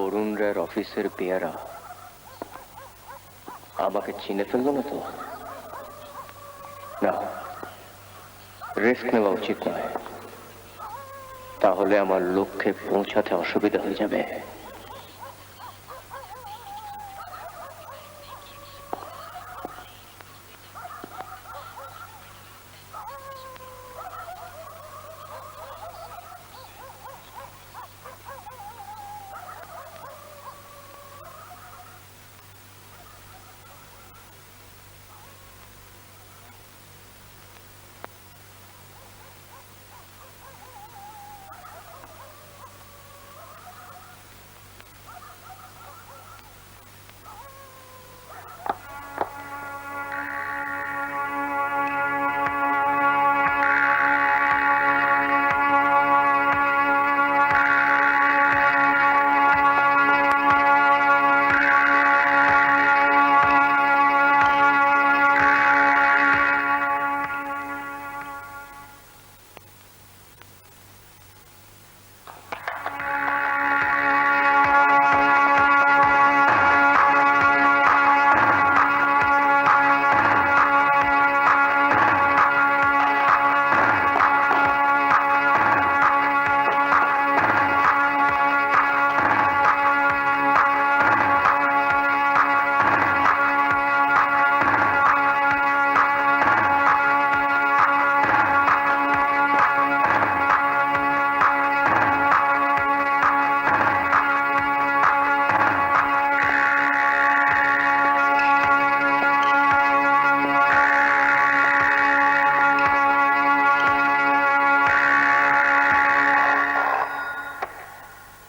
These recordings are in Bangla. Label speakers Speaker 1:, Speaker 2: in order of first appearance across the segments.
Speaker 1: অরুণ রায়ের অফিসের পেয়ারা আমাকে চিনে ফেললো না তো? না, রিস্ক নেওয়া উচিত নয়, তাহলে আমার লক্ষ্যে পৌঁছাতে অসুবিধা হয়ে যাবে।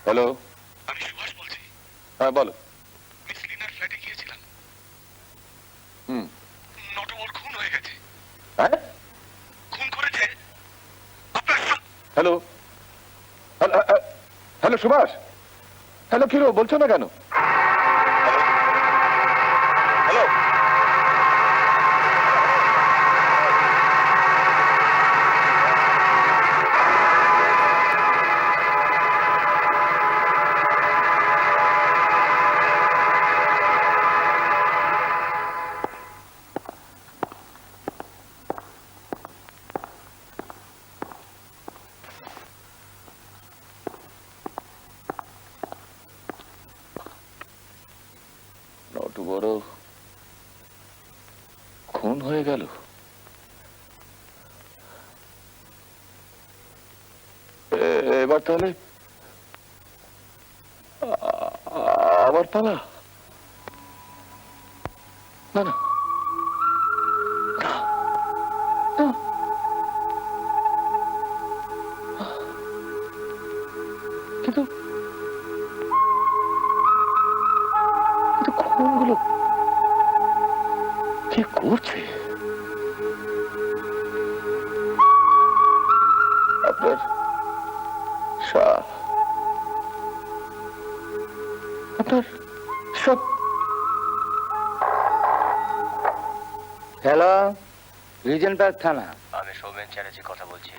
Speaker 2: হ্যালো,
Speaker 3: আমি সুভাষ বলছি।
Speaker 2: হ্যাঁ বলো।
Speaker 3: মিস লিনার ফ্ল্যাটে গিয়েছিলাম।
Speaker 2: হুম,
Speaker 3: নটবর খুন হয়ে গেছে।
Speaker 2: হ্যাঁ,
Speaker 3: খুন করেছে আপনার
Speaker 2: hello hello hello Subhash, hello কিরো বলছো না কেন? হ্যালো, নটু বড় খুন হয়ে গেল। এবার তাহলে আবার পালা? না না না, না। কিন্তু কিন্তু খুনগুলো কে করছে? আপনার আপনার সব।
Speaker 4: হ্যালো, রিজেন্ট পার্ক থানা।
Speaker 1: আমি সৌমেন চ্যাটার্জি কথা বলছি।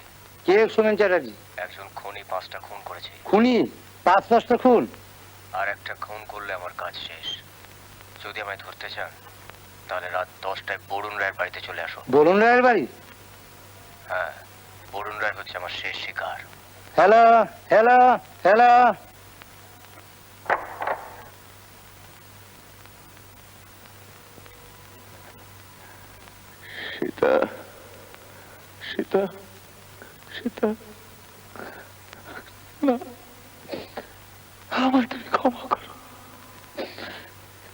Speaker 4: কে সোমেন চ্যাটার্জি?
Speaker 1: একজন খুনি 5টা খুন করেছে।
Speaker 4: খুনি 5-10টা খুন?
Speaker 1: আর একটা খুন করলে আমার কাজ শেষ। যদি আমায় ধরতে চান তাহলে রাত 10টায় বরুণ রায়ের বাড়িতে চলে আসো।
Speaker 4: বরুণ রায়ের বাড়ি?
Speaker 1: হ্যাঁ, বরুণ রায় হচ্ছে আমার শেষ শিকার।
Speaker 4: Hello hello hello.
Speaker 2: Sita, Sita, Sita, না, আমায় তুমি ক্ষমা করো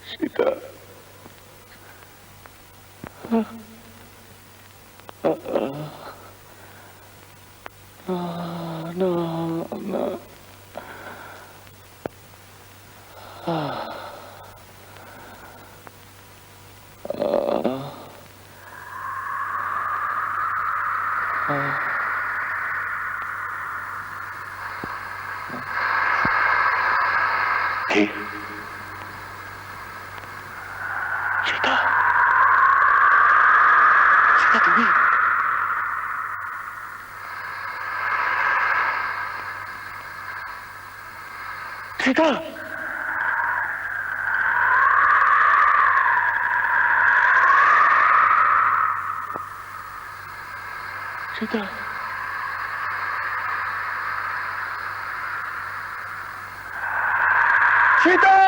Speaker 2: সীতা। না না, কে? সীতা, সীতা তুমি? সীতা। সীতা সীতা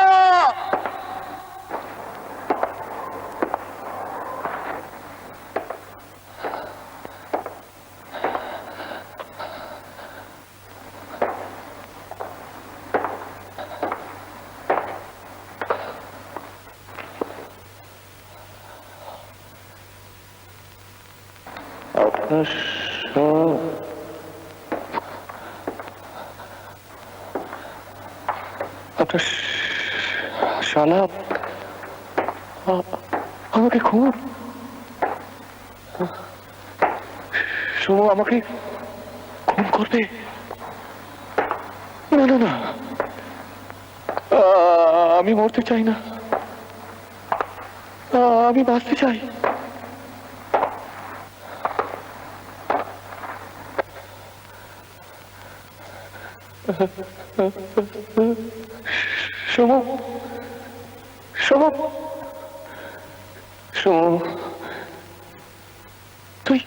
Speaker 2: আপনার আপনার শালা আমাকে খুব আমাকে খুন করবে না না না আমি মরতে চাই না আমি বাঁচতে চাই সোমু সোমু সোমু তুই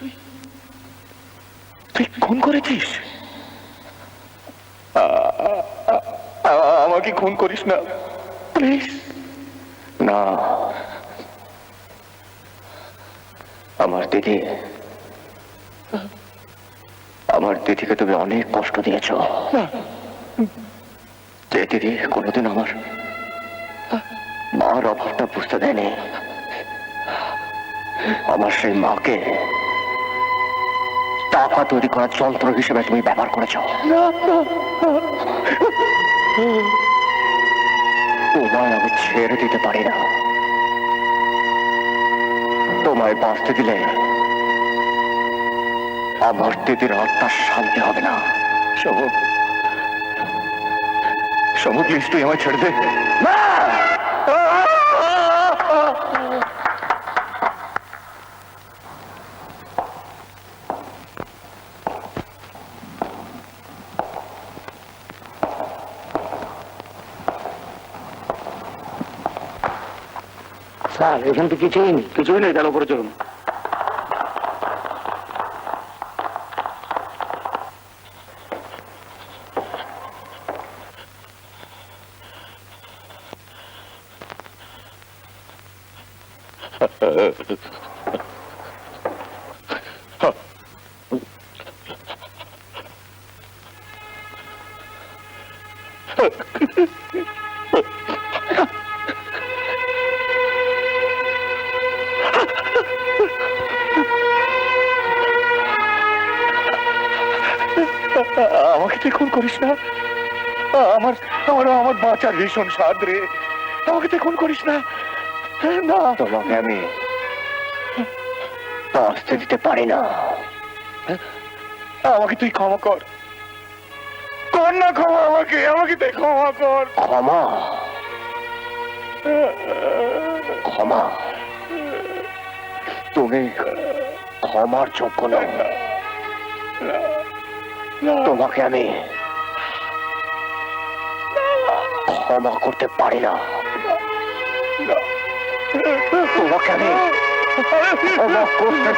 Speaker 2: তুই খুন করেছিস আমাকে খুন করিস না প্লিজ না আমার দিদিকে তুমি অনেক কষ্ট দিয়েছ যে দিদি কোনোদিন আমার মার অভাবটা বুঝতে দেয়নি আমার সেই মাকে টাকা তৈরি করার যন্ত্র হিসেবে তুমি ব্যবহার করেছ তোমায় আমি ছেড়ে দিতে পারি না তোমায় বাঁচতে দিলে আমার দিদির আত্মার শান্তি হবে না সমু প্লিজ তুই আমায় ছেড়ে দে
Speaker 4: স্যার এখান থেকে কিছুই নেই চালু করে চলুন
Speaker 2: আমাকে তুই খুন করিস না আমার আমার আমার বাঁচার ভীষণ স্বাদ রে আমাকে তুই খুন করিস না না তোমাকে আমি বাঁচতে দিতে পারি না আমাকে তুই ক্ষমা কর কর না ক্ষমা আমাকে তুই ক্ষমা কর ক্ষমা তুমি ক্ষমার যোগ্য নও তোমাকে আমি ক্ষমা করতে পারি না তোমাকে আমি ক্ষমা করতে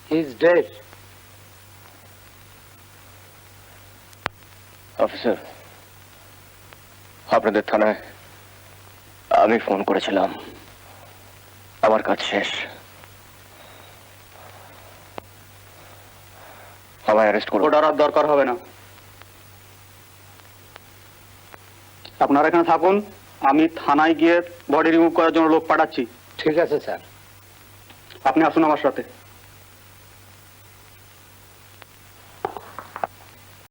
Speaker 4: He's dead.
Speaker 2: অফিসার আপনাদের থানায় আমি ফোন করেছিলাম আমার কাজ শেষ আমায় অ্যারেস্ট করুন
Speaker 5: ওটার আর দরকার হবে না আপনারা এখানে থাকুন আমি থানায় গিয়ে বডি রিমুভ করার জন্য লোক পাঠাচ্ছি
Speaker 4: ঠিক আছে স্যার
Speaker 5: আপনি আসুন আমার সাথে